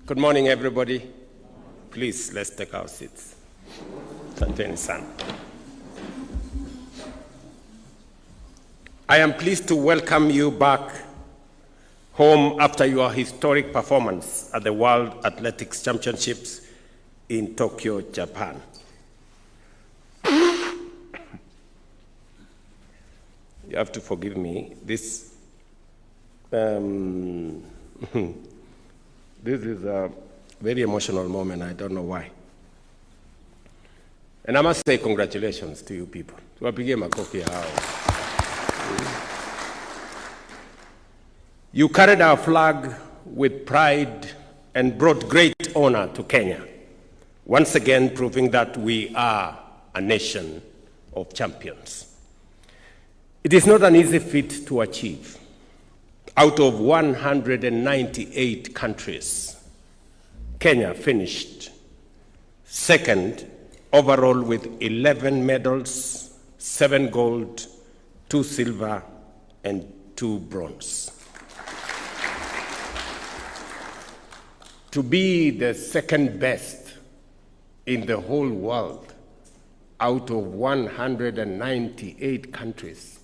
Good morning, everybody. Please, let's take our seats. Asanteni sana. I am pleased to welcome you back home after your historic performance at the World Athletics Championships in Tokyo, Japan. You have to forgive me. This is a very emotional moment. I don't know why. And I must say congratulations to you people. Tuwapigie makofi hao. You carried our flag with pride and brought great honor to Kenya, once again proving that we are a nation of champions. It is not an easy feat to achieve. Out of 198 countries, Kenya finished second overall with 11 medals, 7 gold, 2 silver, and 2 bronze. To be the second best in the whole world out of 198 countries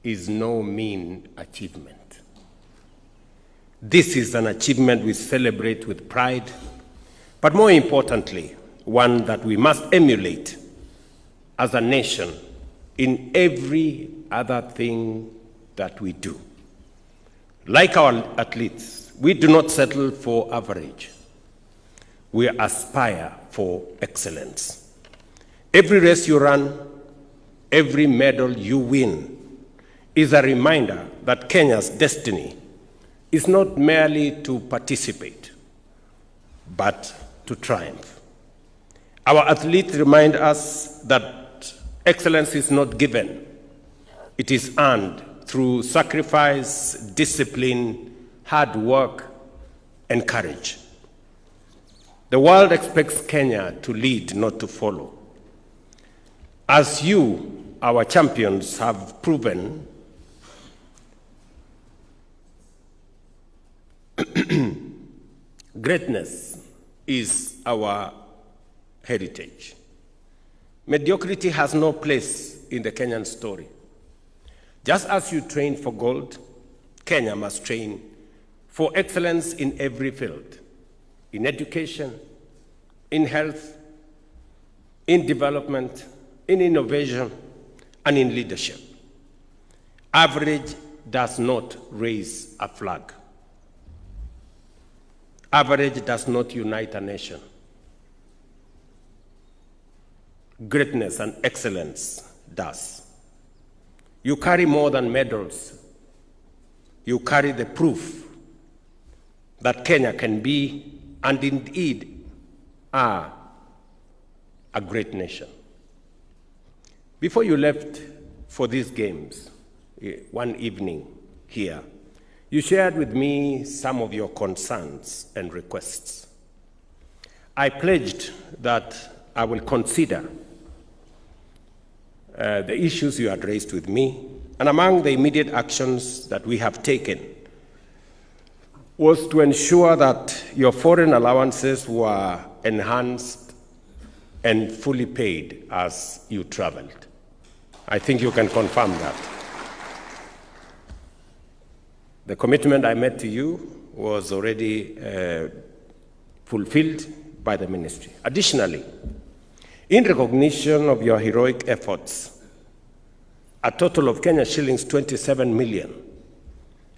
is no mean achievement. This is an achievement we celebrate with pride, but more importantly, one that we must emulate as a nation in every other thing that we do. Like our athletes, we do not settle for average. We aspire for excellence. Every race you run, every medal you win is a reminder that Kenya's destiny is not merely to participate, but to triumph. Our athletes remind us that excellence is not given. It is earned through sacrifice, discipline, hard work, and courage. The world expects Kenya to lead, not to follow. As you, our champions, have proven, greatness is our heritage. Mediocrity has no place in the Kenyan story. Just as you train for gold, Kenya must train for excellence in every field, in education, in health, in development, in innovation, and in leadership. Average does not raise a flag. Average does not unite a nation. Greatness and excellence does. You carry more than medals. You carry the proof that Kenya can be, and indeed are, a great nation. Before you left for these games, one evening here, you shared with me some of your concerns and requests. I pledged that I will consider the issues you had raised with me, and among the immediate actions that we have taken was to ensure that your foreign allowances were enhanced and fully paid as you traveled. I think you can confirm that. The commitment I made to you was already fulfilled by the ministry. Additionally, in recognition of your heroic efforts, a total of Kenya shillings 27 million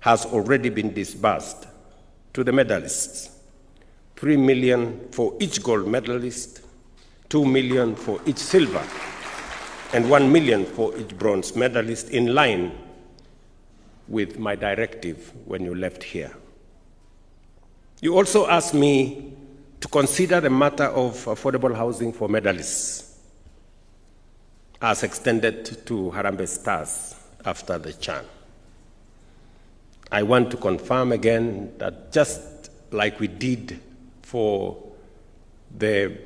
has already been disbursed to the medalists. 3 million for each gold medalist, 2 million for each silver, and 1 million for each bronze medalist, in line with my directive when you left here. You also asked me to consider the matter of affordable housing for medalists as extended to Harambee Stars after the CHAN. I want to confirm again that just like we did for the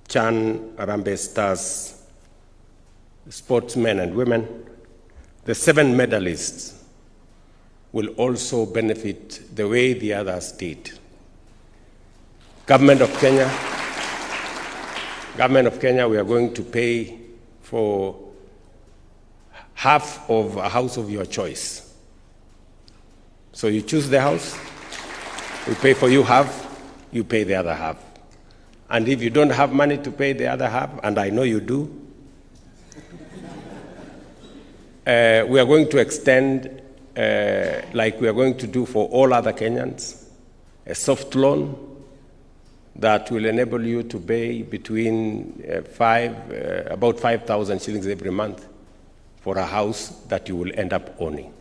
CHAN Harambee Stars sportsmen and women, the 7 medalists will also benefit the way the others did. Government of Kenya, we are going to pay for half of a house of your choice. So you choose the house, we pay for you half, you pay the other half. And if you don't have money to pay the other half, and I know you do, we are going to extend, like we are going to do for all other Kenyans, a soft loan that will enable you to pay between about 5,000 shillings every month for a house that you will end up owning.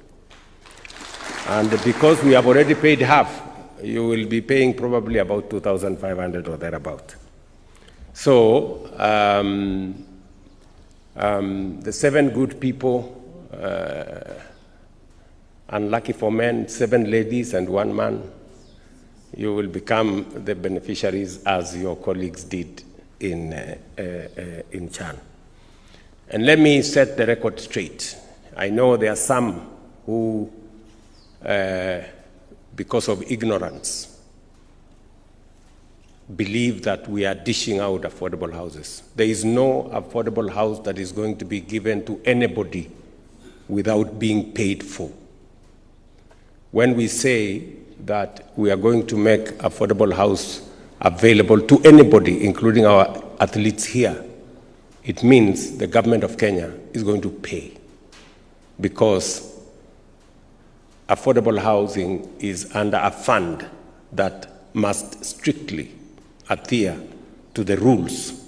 And because we have already paid half, you will be paying probably about 2,500 or thereabout. So the 7 good people, unlucky for men, 7 ladies and 1 man, you will become the beneficiaries as your colleagues did in Chan. And let me set the record straight. I know there are some who, because of ignorance, believe that we are dishing out affordable houses. There is no affordable house that is going to be given to anybody without being paid for. When we say that we are going to make affordable house available to anybody, including our athletes here, it means the government of Kenya is going to pay, because affordable housing is under a fund that must strictly adhere to the rules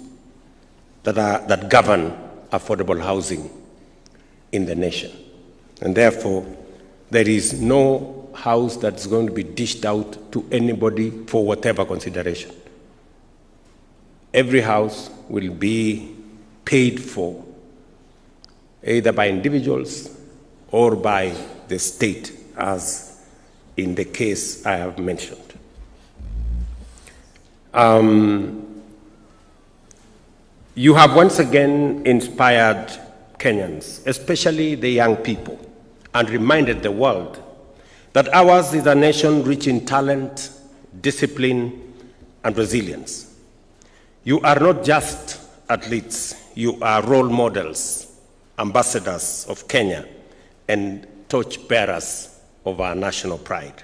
that govern affordable housing in the nation. And therefore, there is no house that's going to be dished out to anybody for whatever consideration. Every house will be paid for, either by individuals or by the state, as in the case I have mentioned. You have once again inspired Kenyans, especially the young people, and reminded the world that ours is a nation rich in talent, discipline, and resilience. You are not just athletes, you are role models, ambassadors of Kenya, and torchbearers of our national pride.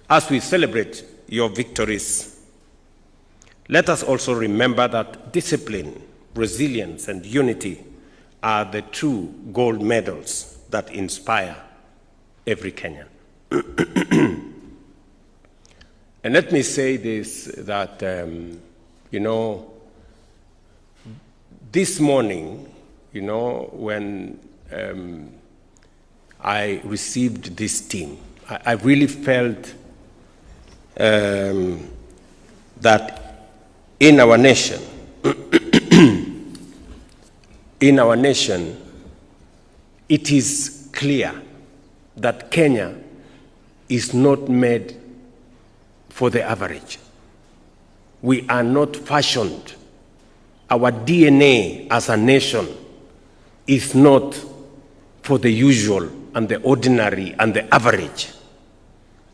As we celebrate your victories, let us also remember that discipline, resilience, and unity are the true gold medals that inspire every Kenyan. And let me say this, that, this morning, when I received this team, I really felt that in our nation, it is clear that Kenya is not made for the average. We are not fashioned. Our DNA as a nation is not for the usual and the ordinary and the average.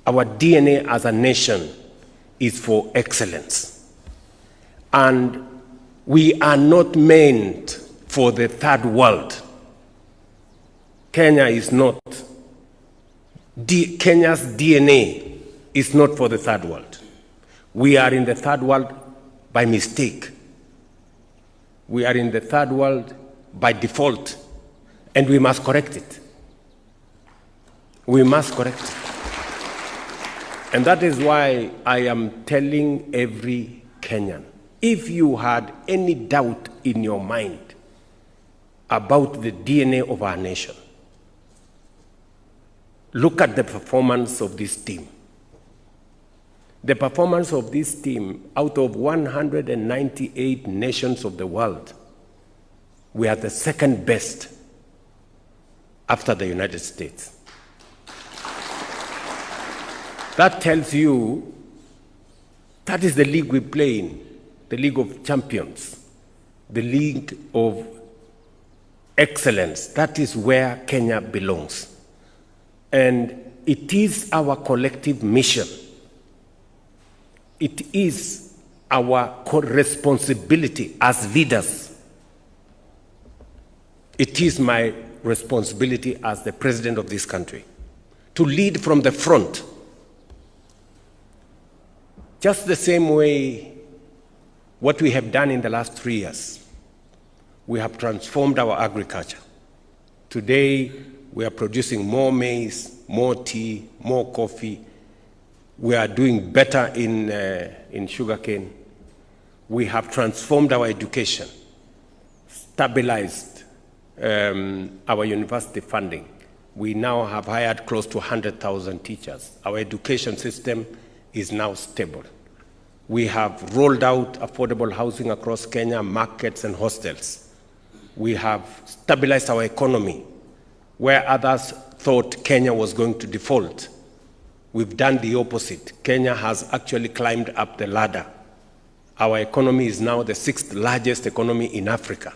Our DNA as a nation is for excellence. And we are not meant for the third world. Kenya is not. Kenya's DNA is not for the third world. We are in the third world by mistake. We are in the third world by default, and we must correct it. We must correct it. And that is why I am telling every Kenyan, if you had any doubt in your mind about the DNA of our nation, look at the performance of this team. The performance of this team, out of 198 nations of the world, we are the second best after the United States. That tells you that is the league we play in, the League of Champions, the League of Excellence. That is where Kenya belongs. And it is our collective mission it is our responsibility as leaders. It is my responsibility as the president of this country to lead from the front. Just the same way what we have done in the last 3 years. We have transformed our agriculture. Today, we are producing more maize, more tea, more coffee. We are doing better in sugarcane. We have transformed our education, stabilized our university funding. We now have hired close to 100,000 teachers. Our education system is now stable. We have rolled out affordable housing across Kenya, markets and hostels. We have stabilized our economy. Where others thought Kenya was going to default, we've done the opposite. Kenya has actually climbed up the ladder. Our economy is now the 6th largest economy in Africa.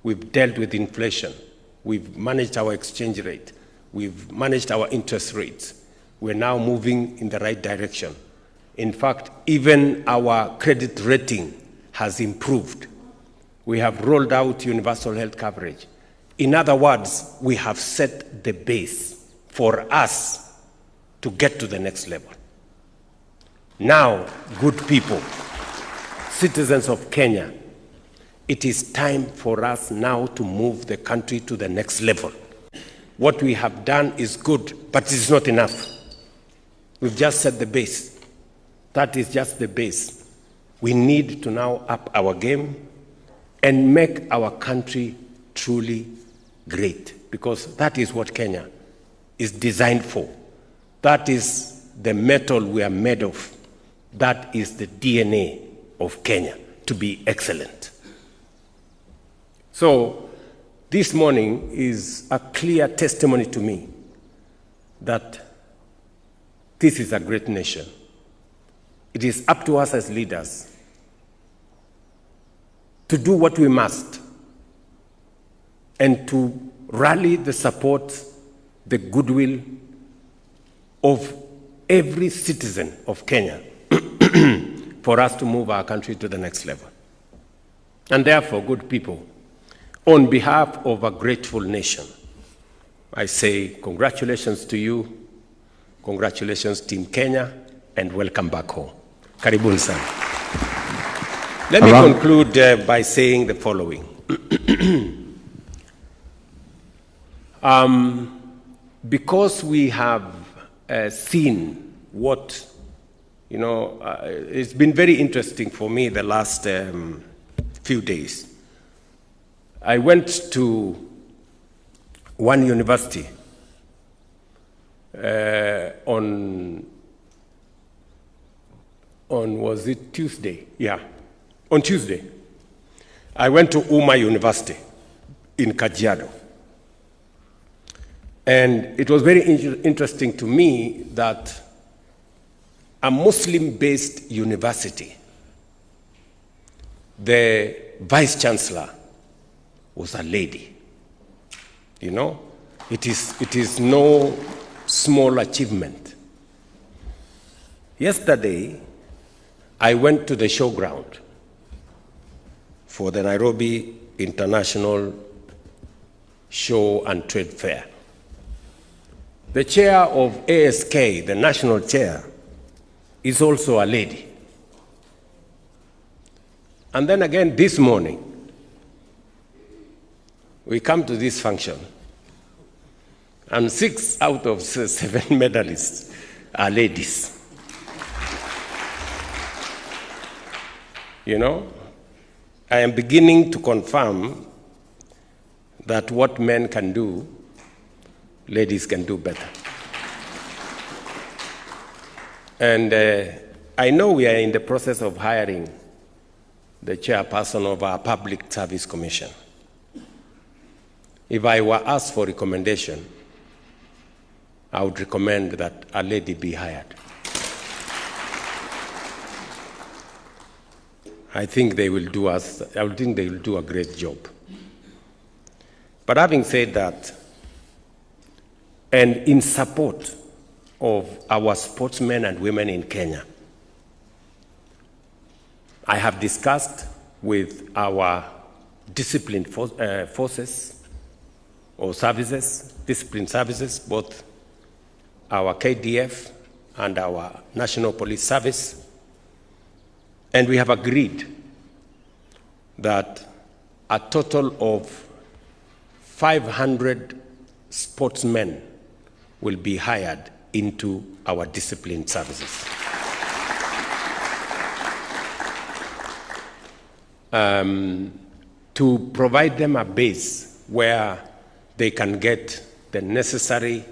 We've dealt with inflation. We've managed our exchange rate. We've managed our interest rates. We're now moving in the right direction. In fact, even our credit rating has improved. We have rolled out universal health coverage. In other words, we have set the base for us to get to the next level. Now, good people, citizens of Kenya, it is time for us now to move the country to the next level. What we have done is good, but it is not enough. We've just set the base. That is just the base. We need to now up our game and make our country truly great, because that is what Kenya is designed for. That is the metal we are made of. That is the DNA of Kenya, to be excellent. So this morning is a clear testimony to me that this is a great nation. It is up to us as leaders to do what we must and to rally the support, the goodwill of every citizen of Kenya for us to move our country to the next level. And therefore, good people, on behalf of a grateful nation, I say congratulations to you, congratulations Team Kenya, and welcome back home. Karibuni sana. Let me conclude by saying the following. Because we have seen what, it's been very interesting for me the last few days. I went to one university on was it Tuesday? Yeah, on Tuesday. I went to University in Kajiado. And it was very interesting to me that a Muslim-based university, the vice-chancellor was a lady. It is no small achievement. Yesterday, I went to the showground for the Nairobi International Show and Trade Fair. The chair of ASK, the national chair, is also a lady. And then again this morning, we come to this function, and 6 out of 7 medalists are ladies. I am beginning to confirm that what men can do, ladies can do better. And I know we are in the process of hiring the chairperson of our Public Service Commission. If I were asked for recommendation, I would recommend that a lady be hired. I think they will do a great job. But having said that, and in support of our sportsmen and women in Kenya, I have discussed with our disciplined forces or services, disciplined services, both our KDF and our National Police Service, and we have agreed that a total of 500 sportsmen will be hired into our disciplined services. To provide them a base where they can get the necessary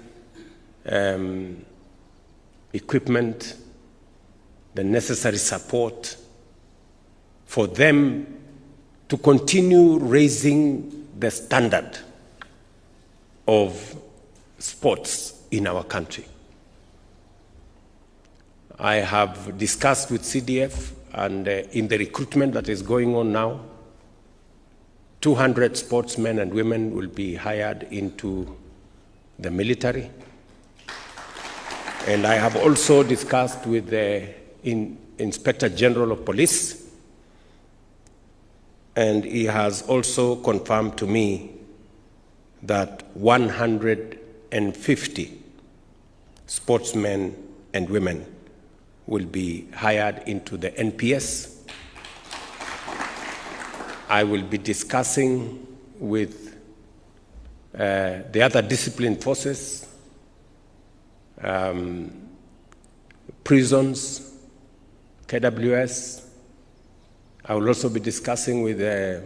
equipment, the necessary support for them to continue raising the standard of sports in our country. I have discussed with CDF, and in the recruitment that is going on now, 200 sportsmen and women will be hired into the military. And I have also discussed with the Inspector General of Police, and he has also confirmed to me that 150 sportsmen and women will be hired into the NPS. I will be discussing with the other disciplined forces, prisons, KWS. I will also be discussing with the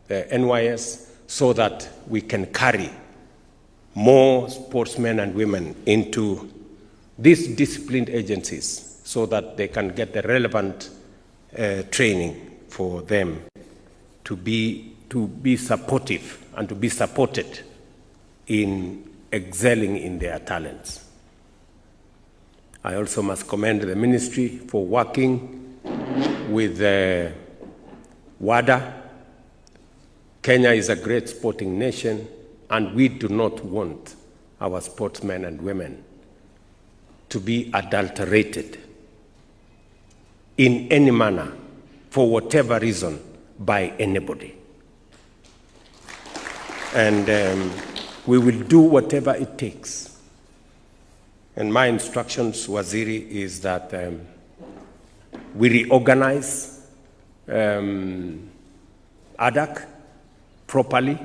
NYS so that we can carry more sportsmen and women into these disciplined agencies so that they can get the relevant training for them to be supportive and to be supported in excelling in their talents. I also must commend the ministry for working with WADA. Kenya is a great sporting nation, and we do not want our sportsmen and women to be adulterated in any manner, for whatever reason, by anybody. And we will do whatever it takes. And my instructions, Waziri, is that we reorganize ADAC properly,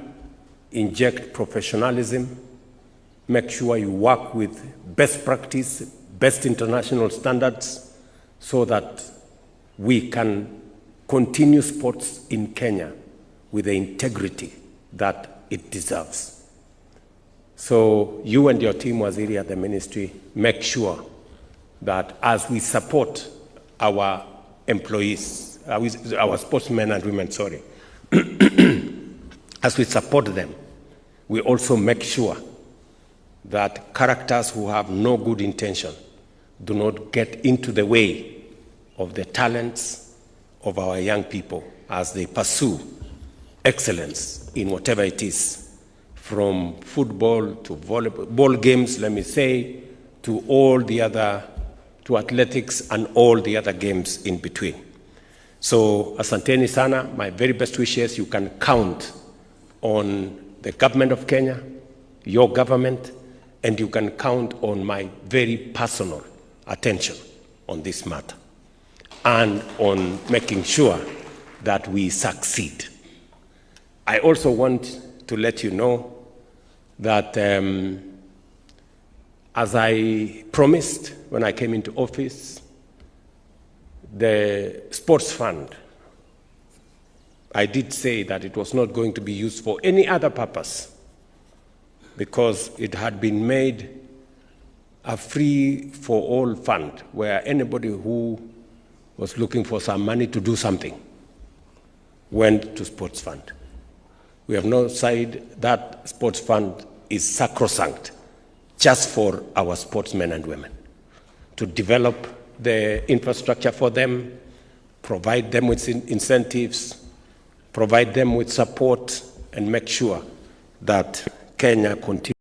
inject professionalism, make sure you work with best practice, best international standards, so that we can continue sports in Kenya with the integrity that it deserves. So you and your team, Waziri, at the ministry, make sure that as we support our employees, our sportsmen and women, as we support them, we also make sure that characters who have no good intention do not get into the way of the talents of our young people as they pursue excellence in whatever it is, from football to volleyball, ball games, let me say, to all the other, to athletics and all the other games in between. So, asanteni sana, my very best wishes. You can count on the government of Kenya, your government, and you can count on my very personal attention on this matter and on making sure that we succeed. I also want to let you know that as I promised when I came into office, the sports fund, I did say that it was not going to be used for any other purpose because it had been made a free-for-all fund where anybody who was looking for some money to do something went to sports fund. We have now said that sports fund is sacrosanct just for our sportsmen and women, to develop the infrastructure for them, provide them with incentives, provide them with support, and make sure that Kenya continues